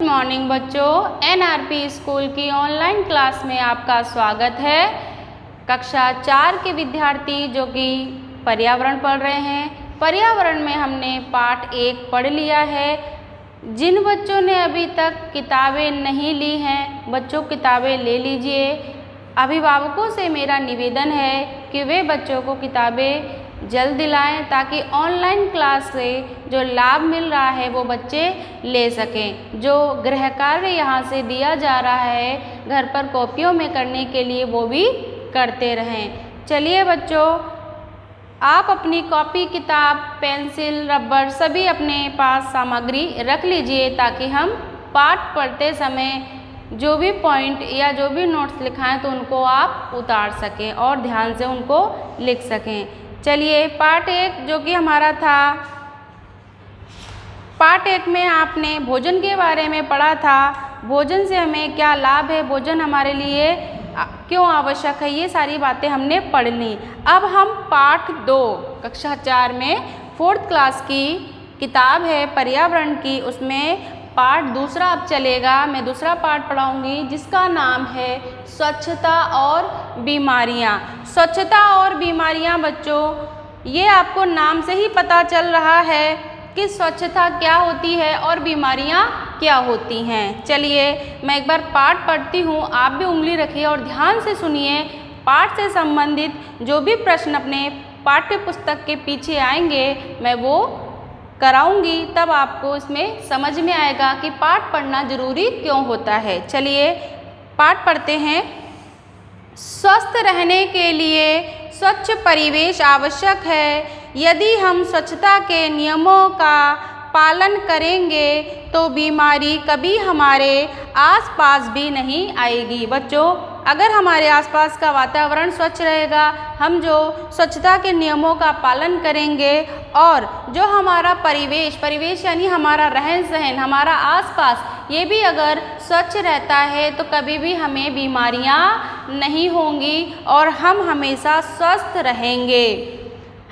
Morning बच्चों, NRP school की online class में आपका स्वागत है। कक्षा 4 के विद्यार्थी जो कि पर्यावरण पढ़ रहे हैं, पर्यावरण में हमने पाठ 1 पढ़ लिया है। जिन बच्चों ने अभी तक किताबें नहीं ली हैं, बच्चों किताबें ले लीजिए। अभिभावकों से मेरा निवेदन है कि वे बच्चों को किताबें जल्द दिलाएं ताकि ऑनलाइन क्लास से जो लाभ मिल रहा है वो बच्चे ले सकें। जो गृह कार्य यहाँ से दिया जा रहा है घर पर कॉपियों में करने के लिए, वो भी करते रहें। चलिए बच्चों, आप अपनी कॉपी, किताब, पेंसिल, रबर सभी अपने पास सामग्री रख लीजिए ताकि हम पाठ पढ़ते समय जो भी पॉइंट या जो भी नोट्स लिखाएं तो उनको आप उतार सकें और ध्यान से उनको लिख सकें। चलिए, पार्ट 1 जो कि हमारा था, पार्ट 1 में आपने भोजन के बारे में पढ़ा था। भोजन से हमें क्या लाभ है, भोजन हमारे लिए क्यों आवश्यक है, ये सारी बातें हमने पढ़ ली। अब हम पार्ट 2 कक्षा 4 में 4th क्लास की किताब है पर्यावरण की, उसमें पार्ट 2 अब चलेगा। मैं दूसरा पार्ट पढ़ाऊँगी जिसका नाम है स्वच्छता और बीमारियाँ। स्वच्छता और बीमारियाँ बच्चों, ये आपको नाम से ही पता चल रहा है कि स्वच्छता क्या होती है और बीमारियाँ क्या होती हैं। चलिए मैं एक बार पाठ पढ़ती हूँ, आप भी उंगली रखिए और ध्यान से सुनिए। पाठ से संबंधित जो भी प्रश्न अपने पाठ्य पुस्तक के पीछे आएंगे मैं वो कराऊंगी, तब आपको इसमें समझ में आएगा कि पाठ पढ़ना जरूरी क्यों होता है। चलिए पाठ पढ़ते हैं। स्वस्थ रहने के लिए स्वच्छ परिवेश आवश्यक है। यदि हम स्वच्छता के नियमों का पालन करेंगे तो बीमारी कभी हमारे आसपास भी नहीं आएगी। बच्चों, अगर हमारे आसपास का वातावरण स्वच्छ रहेगा, हम जो स्वच्छता के नियमों का पालन करेंगे और जो हमारा परिवेश यानी हमारा रहन सहन, हमारा आसपास, ये भी अगर स्वच्छ रहता है तो कभी भी हमें बीमारियां नहीं होंगी और हम हमेशा स्वस्थ रहेंगे।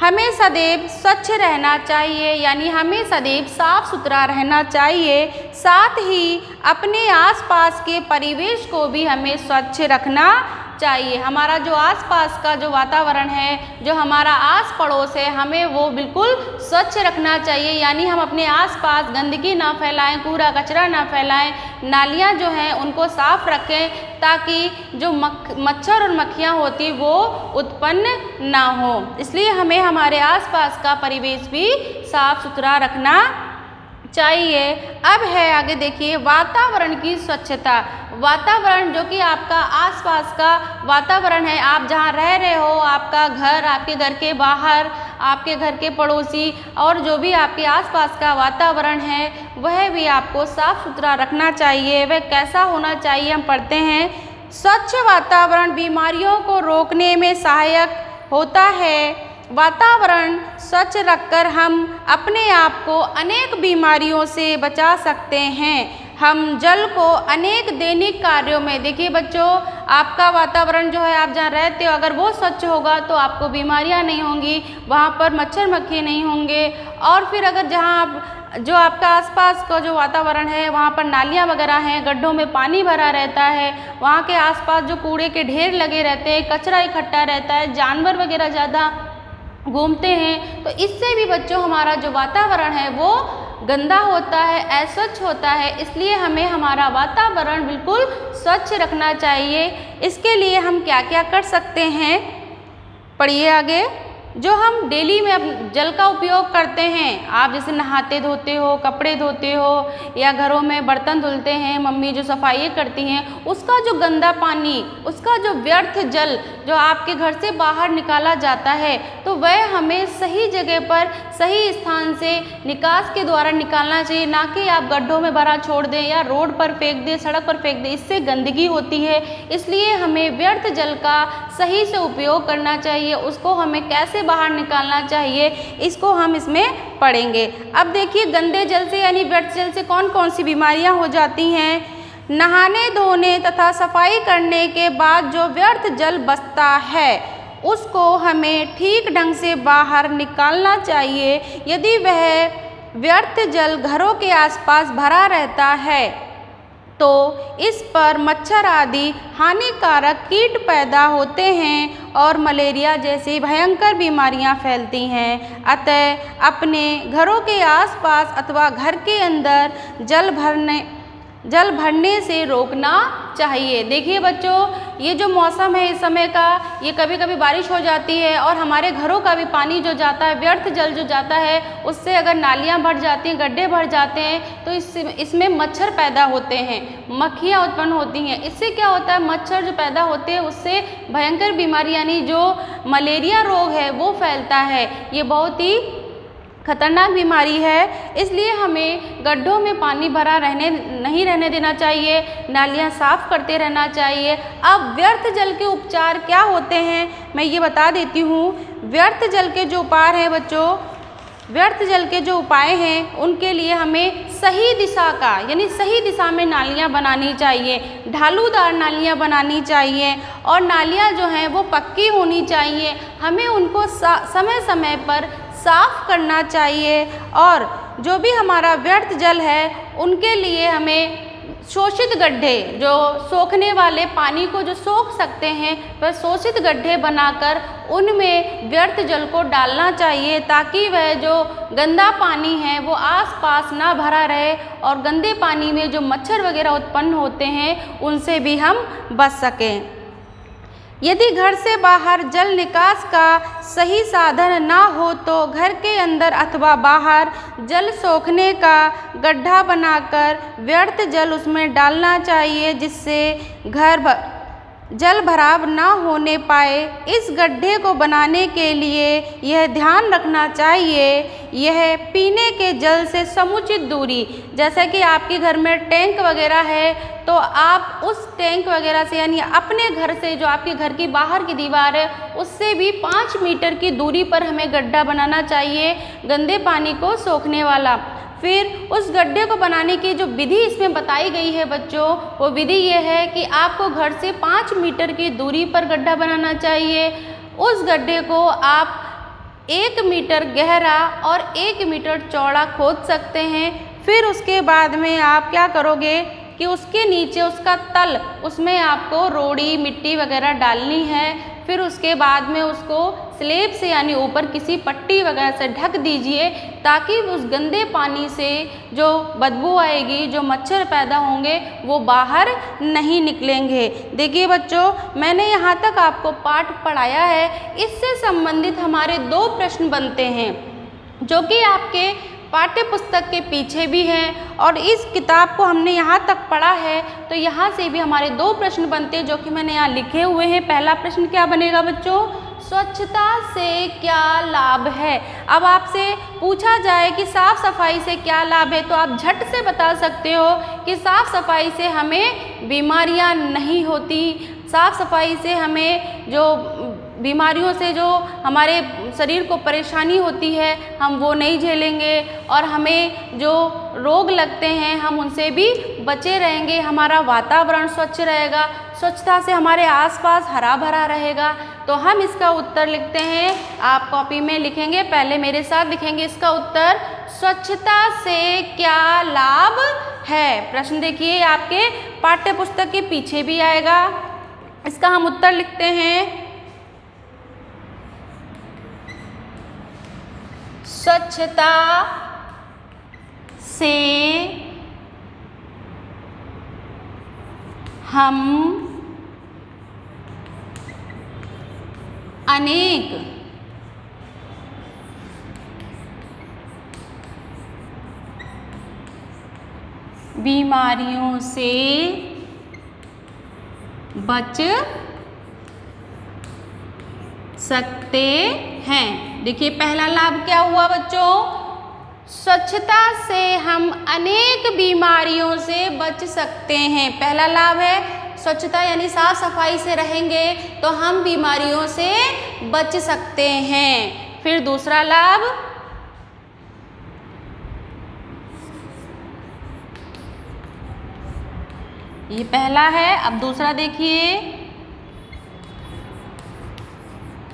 हमें सदैव स्वच्छ रहना चाहिए, यानी हमें सदैव साफ सुथरा रहना चाहिए। साथ ही अपने आसपास के परिवेश को भी हमें स्वच्छ रखना चाहिए। हमारा जो आसपास का जो वातावरण है, जो हमारा आस पड़ोस है, हमें वो बिल्कुल स्वच्छ रखना चाहिए। यानी हम अपने आसपास गंदगी ना फैलाएं, कूड़ा कचरा ना फैलाएं, नालियाँ जो हैं उनको साफ रखें ताकि जो मच्छर और मक्खियाँ होती वो उत्पन्न ना हो। इसलिए हमें हमारे आसपास का परिवेश भी साफ सुथरा रखना चाहिए। अब है आगे देखिए, वातावरण की स्वच्छता। वातावरण जो कि आपका आसपास का वातावरण है, आप जहाँ रह रहे हो, आपका घर, आपके घर के बाहर, आपके घर के पड़ोसी और जो भी आपके आसपास का वातावरण है वह भी आपको साफ सुथरा रखना चाहिए। वह कैसा होना चाहिए, हम पढ़ते हैं। स्वच्छ वातावरण बीमारियों को रोकने में सहायक होता है। वातावरण स्वच्छ रखकर हम अपने आप को अनेक बीमारियों से बचा सकते हैं। हम जल को अनेक दैनिक कार्यों में, देखिए बच्चों, आपका वातावरण जो है, आप जहाँ रहते हो, अगर वो स्वच्छ होगा तो आपको बीमारियां नहीं होंगी, वहाँ पर मच्छर मक्खी नहीं होंगे। और फिर अगर जहाँ आप जो आपका आसपास का जो वातावरण है वहाँ पर नालियाँ वगैरह हैं, गड्ढों में पानी भरा रहता है, वहाँ के आसपास जो कूड़े के ढेर लगे रहते हैं, कचरा इकट्ठा रहता है, जानवर वगैरह ज़्यादा घूमते हैं, तो इससे भी बच्चों हमारा जो वातावरण है वो गंदा होता है, अस्वच्छ होता है। इसलिए हमें हमारा वातावरण बिल्कुल स्वच्छ रखना चाहिए। इसके लिए हम क्या क्या कर सकते हैं, पढ़िए आगे। जो हम डेली में जल का उपयोग करते हैं, आप जैसे नहाते धोते हो, कपड़े धोते हो या घरों में बर्तन धुलते हैं, मम्मी जो सफाई करती हैं, उसका जो गंदा पानी, उसका जो व्यर्थ जल जो आपके घर से बाहर निकाला जाता है, तो वह हमें सही जगह पर, सही स्थान से निकास के द्वारा निकालना चाहिए, ना कि आप गड्ढों में भरा छोड़ दें या रोड पर फेंक दें, सड़क पर फेंक दें। इससे गंदगी होती है। इसलिए हमें व्यर्थ जल का सही से उपयोग करना चाहिए। उसको हमें कैसे बाहर निकालना चाहिए, इसको हम इसमें पढ़ेंगे। अब देखिए, गंदे जल से यानी व्यर्थ जल से कौन कौन सी बीमारियां हो जाती हैं। नहाने धोने तथा सफाई करने के बाद जो व्यर्थ जल बचता है उसको हमें ठीक ढंग से बाहर निकालना चाहिए। यदि वह व्यर्थ जल घरों के आसपास भरा रहता है तो इस पर मच्छर आदि हानिकारक कीट पैदा होते हैं और मलेरिया जैसी भयंकर बीमारियां फैलती हैं। अतः अपने घरों के आसपास अथवा घर के अंदर जल भरने से रोकना चाहिए। देखिए बच्चों, ये जो मौसम है इस समय का, ये कभी कभी बारिश हो जाती है और हमारे घरों का भी पानी जो जाता है, व्यर्थ जल जो जाता है, उससे अगर नालियाँ भर जाती हैं, गड्ढे भर जाते हैं, तो इसमें मच्छर पैदा होते हैं, मक्खियाँ उत्पन्न होती हैं। इससे क्या होता है, मच्छर जो पैदा होते हैं उससे भयंकर बीमारी यानी जो मलेरिया रोग है वो फैलता है। ये बहुत ही खतरनाक बीमारी है, इसलिए हमें गड्ढों में पानी भरा नहीं रहने देना चाहिए, नालियाँ साफ करते रहना चाहिए। अब व्यर्थ जल के उपचार क्या होते हैं मैं ये बता देती हूँ। व्यर्थ जल के जो उपाय हैं बच्चों, व्यर्थ जल के जो उपाय हैं उनके लिए हमें सही दिशा का यानी सही दिशा में नालियाँ बनानी चाहिए, ढालूदार नालियाँ बनानी चाहिए और नालियाँ जो हैं वो पक्की होनी चाहिए। हमें उनको समय समय पर साफ करना चाहिए और जो भी हमारा व्यर्थ जल है उनके लिए हमें शोषित गड्ढे, जो सोखने वाले पानी को जो सोख सकते हैं, वह शोषित गड्ढे बनाकर उनमें व्यर्थ जल को डालना चाहिए ताकि वह जो गंदा पानी है वो आसपास ना भरा रहे और गंदे पानी में जो मच्छर वगैरह उत्पन्न होते हैं उनसे भी हम बच सकें। यदि घर से बाहर जल निकास का सही साधन ना हो तो घर के अंदर अथवा बाहर जल सोखने का गड्ढा बनाकर व्यर्थ जल उसमें डालना चाहिए जिससे जल भराव ना होने पाए। इस गड्ढे को बनाने के लिए यह ध्यान रखना चाहिए यह पीने के जल से समुचित दूरी, जैसे कि आपके घर में टैंक वगैरह है तो आप उस टैंक वगैरह से यानी अपने घर से जो आपके घर की बाहर की दीवार है उससे भी 5 मीटर की दूरी पर हमें गड्ढा बनाना चाहिए गंदे पानी को सोखने वाला। फिर उस गड्ढे को बनाने की जो विधि इसमें बताई गई है बच्चों, वो विधि ये है कि आपको घर से 5 मीटर की दूरी पर गड्ढा बनाना चाहिए। उस गड्ढे को आप 1 मीटर गहरा और 1 मीटर चौड़ा खोद सकते हैं। फिर उसके बाद में आप क्या करोगे कि उसके नीचे उसका तल, उसमें आपको रोड़ी मिट्टी वगैरह डालनी है। फिर उसके बाद में उसको स्लेब से यानी ऊपर किसी पट्टी वगैरह से ढक दीजिए ताकि उस गंदे पानी से जो बदबू आएगी, जो मच्छर पैदा होंगे वो बाहर नहीं निकलेंगे। देखिए बच्चों, मैंने यहाँ तक आपको पाठ पढ़ाया है, इससे संबंधित हमारे 2 प्रश्न बनते हैं जो कि आपके पाठ्य पुस्तक के पीछे भी हैं और इस किताब को हमने यहाँ तक पढ़ा है तो यहाँ से भी हमारे 2 प्रश्न बनते हैं जो कि मैंने यहाँ लिखे हुए हैं। पहला प्रश्न क्या बनेगा बच्चों, स्वच्छता से क्या लाभ है। अब आपसे पूछा जाए कि साफ सफाई से क्या लाभ है तो आप झट से बता सकते हो कि साफ सफाई से हमें बीमारियां नहीं होती, साफ सफाई से हमें जो बीमारियों से जो हमारे शरीर को परेशानी होती है हम वो नहीं झेलेंगे और हमें जो रोग लगते हैं हम उनसे भी बचे रहेंगे। हमारा वातावरण स्वच्छ रहेगा, स्वच्छता से हमारे आसपास हरा भरा रहेगा। तो हम इसका उत्तर लिखते हैं, आप कॉपी में लिखेंगे, पहले मेरे साथ लिखेंगे इसका उत्तर, स्वच्छता से क्या लाभ है। प्रश्न देखिए आपके पाठ्य पुस्तक के पीछे भी आएगा। इसका हम उत्तर लिखते हैं, स्वच्छता से हम अनेक बीमारियों से बच सकते हैं। देखिए पहला लाभ क्या हुआ बच्चों, स्वच्छता से हम अनेक बीमारियों से बच सकते हैं। पहला लाभ है स्वच्छता यानी साफ सफाई से रहेंगे तो हम बीमारियों से बच सकते हैं। फिर दूसरा लाभ, ये पहला है। अब दूसरा देखिए,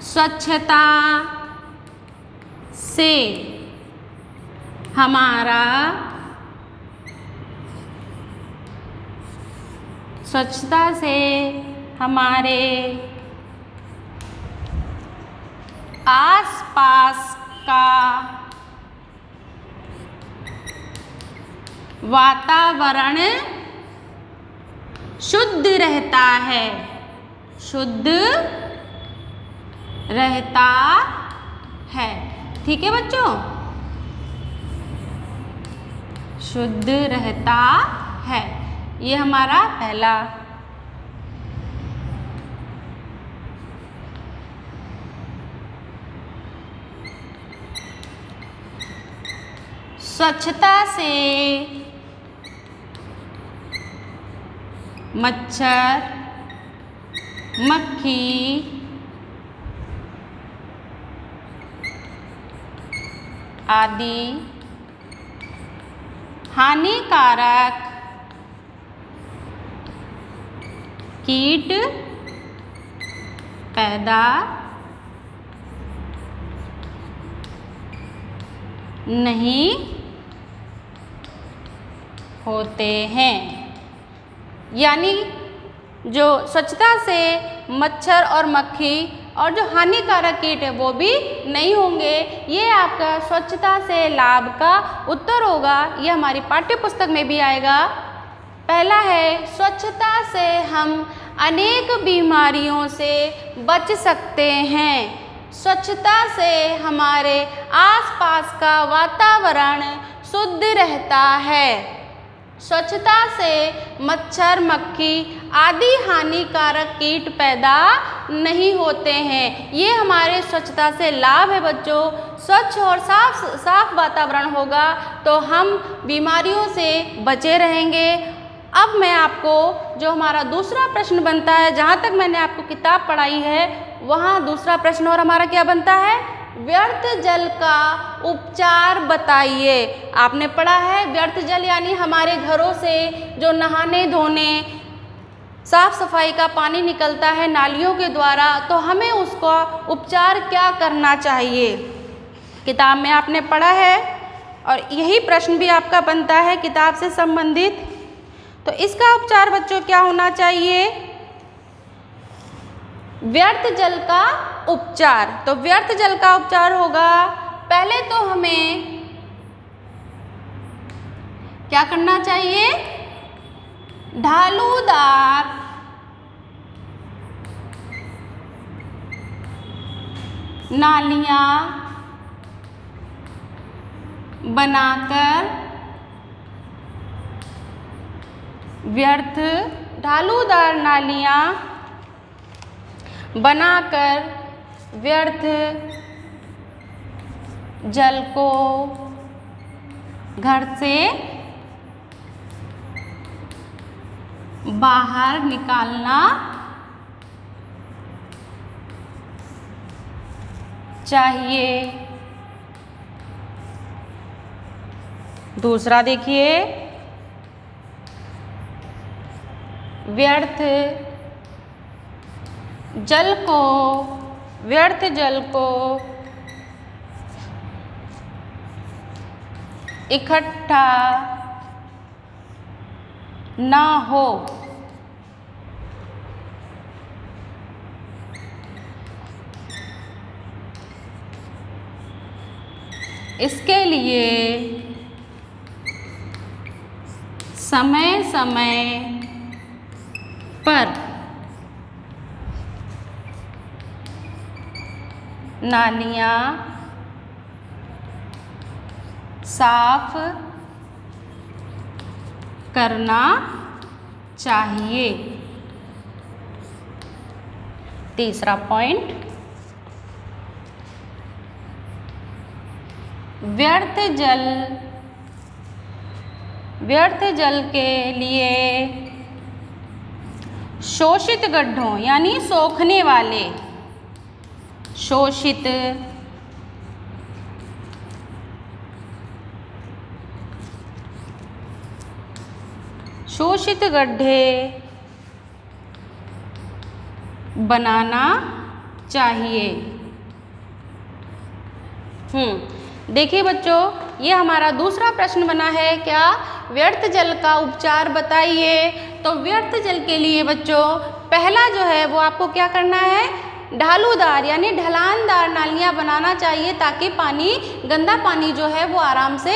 स्वच्छता से हमारा स्वच्छता से हमारे आसपास का वातावरण शुद्ध रहता है, शुद्ध रहता है। ठीक है बच्चों, शुद्ध रहता है, ये हमारा पहला। स्वच्छता से मच्छर, मक्खी आदि हानिकारक कीट पैदा नहीं होते हैं। यानी जो स्वच्छता से मच्छर और मक्खी और जो हानिकारक कीट है वो भी नहीं होंगे। ये आपका स्वच्छता से लाभ का उत्तर होगा। ये हमारी पाठ्य पुस्तक में भी आएगा। पहला है, स्वच्छता से हम अनेक बीमारियों से बच सकते हैं। स्वच्छता से हमारे आसपास का वातावरण शुद्ध रहता है। स्वच्छता से मच्छर, मक्खी आदि हानिकारक कीट पैदा नहीं होते हैं। ये हमारे स्वच्छता से लाभ है बच्चों। स्वच्छ और साफ वातावरण होगा तो हम बीमारियों से बचे रहेंगे। अब मैं आपको जो हमारा दूसरा प्रश्न बनता है, जहाँ तक मैंने आपको किताब पढ़ाई है वहाँ दूसरा प्रश्न और हमारा क्या बनता है, व्यर्थ जल का उपचार बताइए। आपने पढ़ा है व्यर्थ जल यानी हमारे घरों से जो नहाने धोने साफ सफाई का पानी निकलता है नालियों के द्वारा, तो हमें उसका उपचार क्या करना चाहिए। किताब में आपने पढ़ा है और यही प्रश्न भी आपका बनता है किताब से संबंधित। तो इसका उपचार बच्चों क्या होना चाहिए, व्यर्थ जल का उपचार। तो व्यर्थ जल का उपचार होगा, पहले तो हमें क्या करना चाहिए, ढालूदार नालियाँ बनाकर ढालूदार नालियाँ बनाकर व्यर्थ जल को घर से बाहर निकालना चाहिए। दूसरा देखिए, व्यर्थ जल को इकट्ठा ना हो इसके लिए समय समय पर नालियाँ साफ करना चाहिए। तीसरा पॉइंट, व्यर्थ जल के लिए शोषित गड्ढों यानी सोखने वाले शोषित गड्ढे बनाना चाहिए। देखिए बच्चों, ये हमारा दूसरा प्रश्न बना है, क्या व्यर्थ जल का उपचार बताइए। तो व्यर्थ जल के लिए बच्चों पहला जो है वो आपको क्या करना है, ढालूदार यानी ढलानदार नालियाँ बनाना चाहिए ताकि पानी, गंदा पानी जो है वो आराम से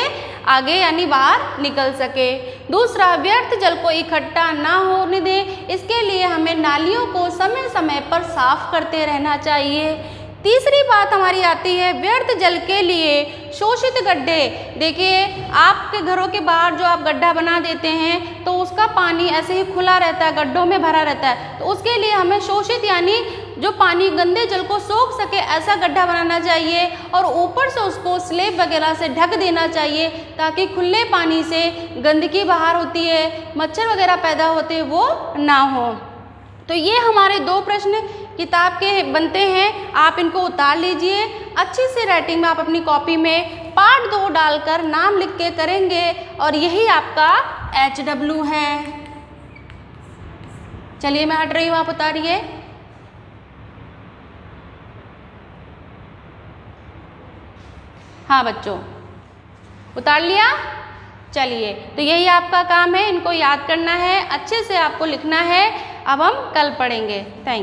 आगे यानी बाहर निकल सके। दूसरा, व्यर्थ जल को इकट्ठा ना होने दें, इसके लिए हमें नालियों को समय समय पर साफ करते रहना चाहिए। तीसरी बात हमारी आती है व्यर्थ जल के लिए शोषित गड्ढे। देखिए आपके घरों के बाहर जो आप गड्ढा बना देते हैं तो उसका पानी ऐसे ही खुला रहता है, गड्ढों में भरा रहता है, तो उसके लिए हमें शोषित यानी जो पानी गंदे जल को सोख सके ऐसा गड्ढा बनाना चाहिए और ऊपर से उसको स्लेब वगैरह से ढक देना चाहिए ताकि खुले पानी से गंदगी बाहर होती है, मच्छर वगैरह पैदा होते वो ना हो। तो ये हमारे 2 प्रश्न किताब के बनते हैं, आप इनको उतार लीजिए। अच्छी सी राइटिंग में आप अपनी कॉपी में पार्ट 2 डालकर नाम लिख के करेंगे और यही आपका HW है। चलिए मैं हट रही हूँ, आप उतारिए। हाँ बच्चों, उतार लिया। चलिए तो यही आपका काम है, इनको याद करना है, अच्छे से आपको लिखना है। अब हम कल पढ़ेंगे। Thank you.